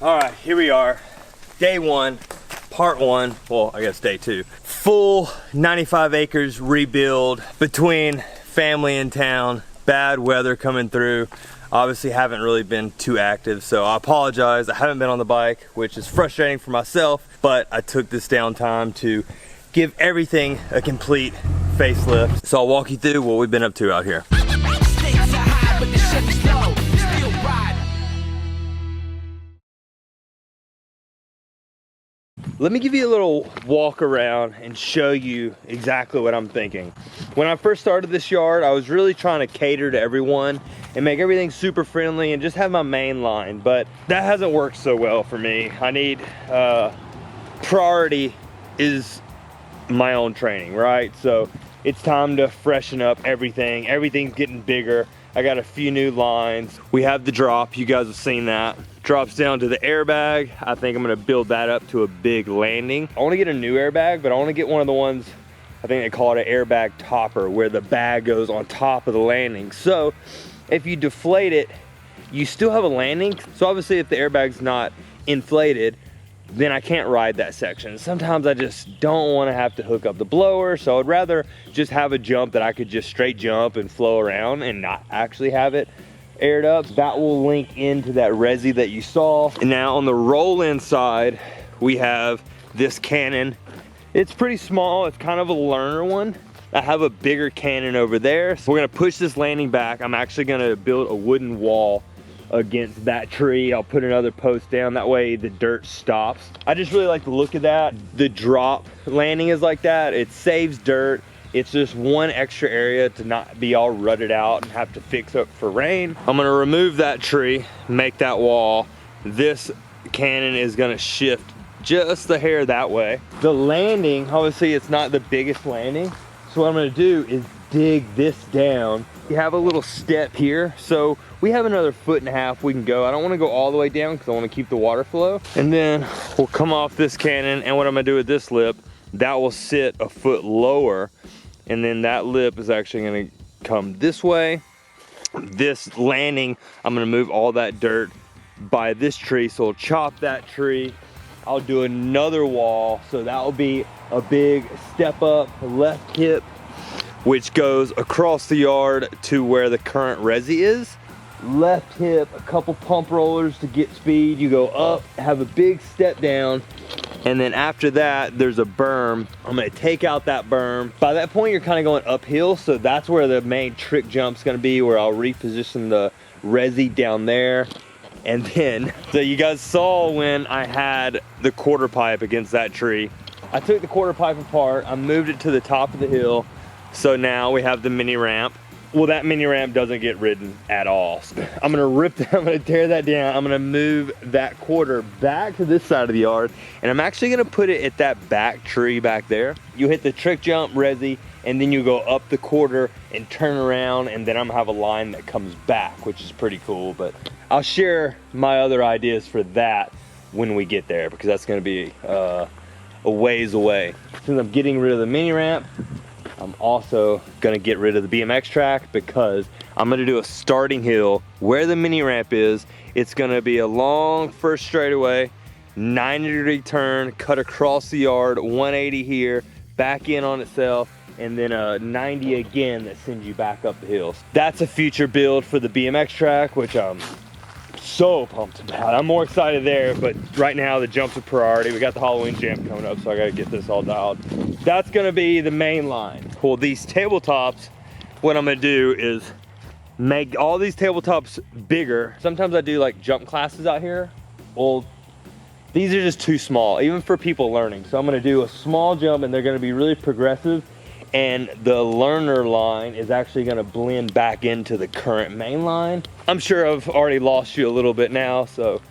All right, here we are. Day one, part one, well, I guess day two. Full 95 acres rebuild between family in town, bad weather coming through. Obviously haven't really been too active, so I apologize. I haven't been on the bike, which is frustrating for myself, but I took this downtime to give everything a complete facelift. So I'll walk you through what we've been up to out here. Let me give you a little walk around and show you exactly what I'm thinking. When I first started this yard, I was really trying to cater to everyone and make everything super friendly and just have my main line, but that hasn't worked so well for me. I need, priority is my own training, right? So it's time to freshen up everything. Everything's getting bigger. I got a few new lines. We have the drop, you guys have seen that. Drops down to the airbag. I think I'm gonna build that up to a big landing. I wanna get a new airbag, but I wanna get one of the ones, I think they call it an airbag topper, where the bag goes on top of the landing. So if you deflate it, you still have a landing. So obviously if the airbag's not inflated, then I can't ride that section. Sometimes I just don't wanna have to hook up the blower, so I'd rather just have a jump that I could just straight jump and flow around and not actually have it aired up. That will link into that resi that you saw. And now on the roll-in side, we have this cannon. It's pretty small, it's kind of a learner one. I have a bigger cannon over there. So we're gonna push this landing back. I'm actually gonna build a wooden wall against that tree. I'll put another post down, that way the dirt stops. I just really like the look of that. The drop landing is like that. It saves dirt. It's just one extra area to not be all rutted out and have to fix up for rain. I'm gonna remove that tree, make that wall. This cannon is gonna shift just the hair that way. The landing, obviously it's not the biggest landing. So what I'm gonna do is dig this down. You have a little step here. So we have another 1.5 feet we can go. I don't wanna go all the way down because I wanna keep the water flow. And then we'll come off this cannon, and what I'm gonna do with this lip, that will sit a foot lower. And then that lip is actually gonna come this way. This landing, I'm gonna move all that dirt by this tree. So I'll chop that tree. I'll do another wall. So that will be a big step up left hip, which goes across the yard to where the current resi is. Left hip, a couple pump rollers to get speed. You go up, have a big step down. And then after that, there's a berm. I'm gonna take out that berm. By that point, you're kind of going uphill, so that's where the main trick jump's gonna be, where I'll reposition the resi down there. And then, so you guys saw when I had the quarter pipe against that tree, I took the quarter pipe apart, I moved it to the top of the hill, so now we have the mini ramp. Well, that mini ramp doesn't get ridden at all. I'm gonna rip that, I'm gonna tear that down. I'm gonna move that quarter back to this side of the yard, and I'm actually gonna put it at that back tree back there. You hit the trick jump resi, and then you go up the quarter and turn around, and then I'm gonna have a line that comes back, which is pretty cool. But I'll share my other ideas for that when we get there, because that's gonna be a ways away. Since I'm getting rid of the mini ramp, I'm also gonna get rid of the BMX track, because I'm gonna do a starting hill where the mini ramp is. It's gonna be a long first straightaway, 90-degree turn, cut across the yard, 180 here, back in on itself, and then a 90 again that sends you back up the hills. That's a future build for the BMX track, which I'm so pumped about. I'm more excited there, but right now the jumps are priority. We got the Halloween jam coming up, so I gotta get this all dialed. That's gonna be the main line. Well, these tabletops, what I'm gonna do is make all these tabletops bigger. Sometimes I do like jump classes out here. Well, these are just too small, even for people learning. So I'm gonna do a small jump, and they're gonna be really progressive. And the learner line is actually gonna blend back into the current main line. I'm sure I've already lost you a little bit now, so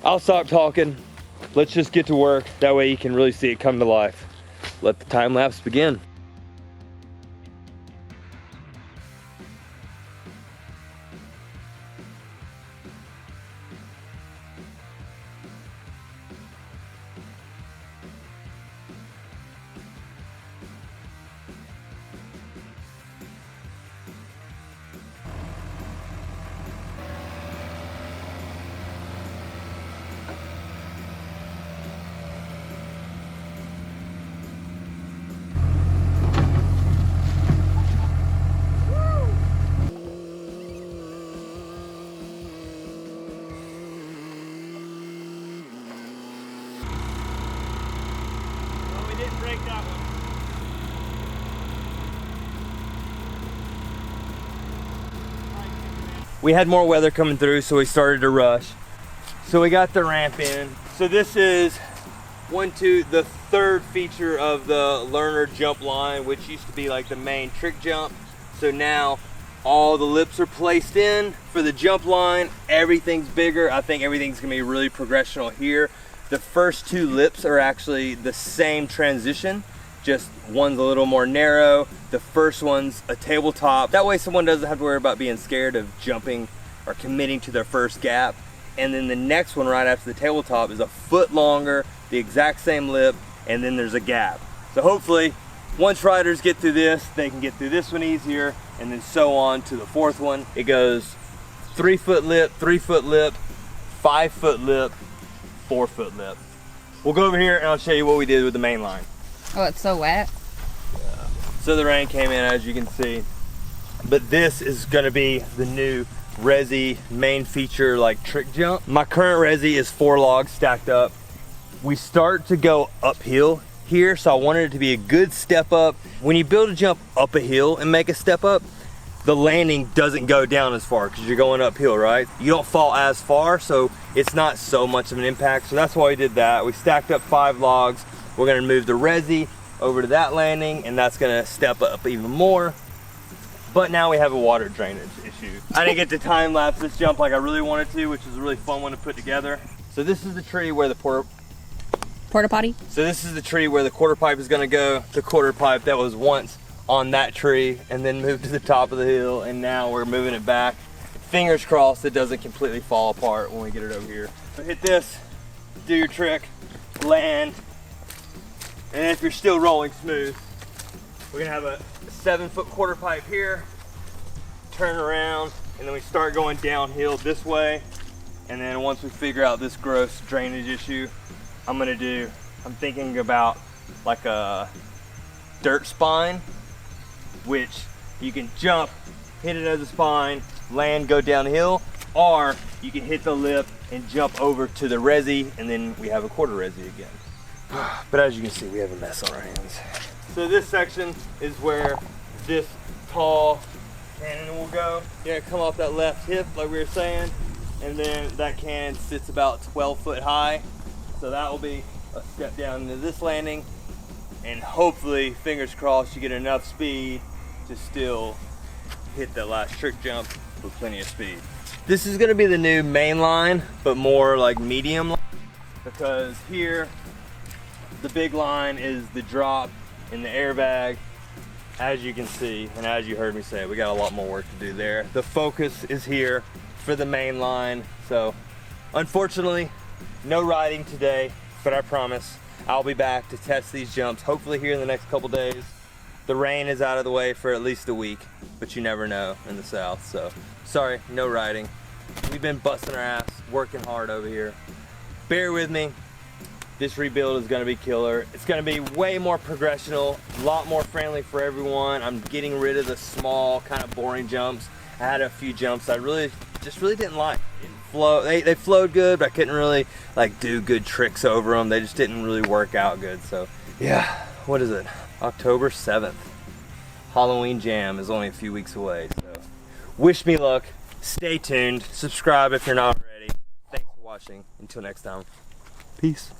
I'll stop talking. Let's just get to work. That way you can really see it come to life. Let the time lapse begin. break that one. We had more weather coming through, so we started to rush. So we got the ramp in. So this is the third feature of the learner jump line, which used to be like the main trick jump. So now all the lips are placed in for the jump line. Everything's bigger. I think everything's gonna be really progressional here. The first two lips are actually the same transition, just one's a little more narrow. The first one's a tabletop. That way someone doesn't have to worry about being scared of jumping or committing to their first gap. And then the next one right after the tabletop is a foot longer, the exact same lip, and then there's a gap. So hopefully, once riders get through this, they can get through this one easier, and then so on to the fourth one. It goes 3 foot lip, 3 foot lip, 5 foot lip, 4 foot lip. We'll go over here and I'll show you what we did with the main line. Oh, it's so wet. Yeah. So the rain came in, as you can see. But this is gonna be the new Resi main feature, like trick jump. My current Resi is 4 logs stacked up. We start to go uphill here, so I wanted it to be a good step up. When you build a jump up a hill and make a step up, the landing doesn't go down as far because you're going uphill, right? You don't fall as far, so it's not so much of an impact. So that's why we did that. We stacked up 5 logs. We're gonna move the Resi over to that landing, and that's gonna step up even more. But now we have a water drainage issue. I didn't get to time lapse this jump like I really wanted to, which is a really fun one to put together. So this is the tree where the Porta potty? So this is the tree where the quarter pipe is gonna go. The quarter pipe that was once on that tree and then moved to the top of the hill, and now we're moving it back. Fingers crossed it doesn't completely fall apart when we get it over here. So hit this, do your trick, land, and if you're still rolling smooth, we're gonna have a 7 foot quarter pipe here, turn around, and then we start going downhill this way. And then once we figure out this gross drainage issue, I'm thinking about like a dirt spine, which you can jump, hit it as a spine, land, go downhill, or you can hit the lip and jump over to the Resi, and then we have a quarter Resi again. But as you can see, we have a mess on our hands. So this section is where this tall cannon will go. You're gonna come off that left hip like we were saying, and then that cannon sits about 12 foot high. So that will be a step down into this landing, and hopefully, fingers crossed, you get enough speed to still hit that last trick jump with plenty of speed. This is gonna be the new main line, but more like medium line, because here, the big line is the drop in the airbag. As you can see, and as you heard me say, we got a lot more work to do there. The focus is here for the main line. So unfortunately, no riding today, but I promise I'll be back to test these jumps, hopefully here in the next couple days. The rain is out of the way for at least a week, but you never know in the South. So sorry, no riding. We've been busting our ass, working hard over here. Bear with me. This rebuild is gonna be killer. It's gonna be way more progressional, a lot more friendly for everyone. I'm getting rid of the small, kind of boring jumps. I had a few jumps I just really didn't like. They flowed good, but I couldn't really like do good tricks over them. They just didn't really work out good. So yeah, what is it? October 7th. Halloween Jam is only a few weeks away. So wish me luck. Stay tuned. Subscribe if you're not already. Thanks for watching. Until next time. Peace.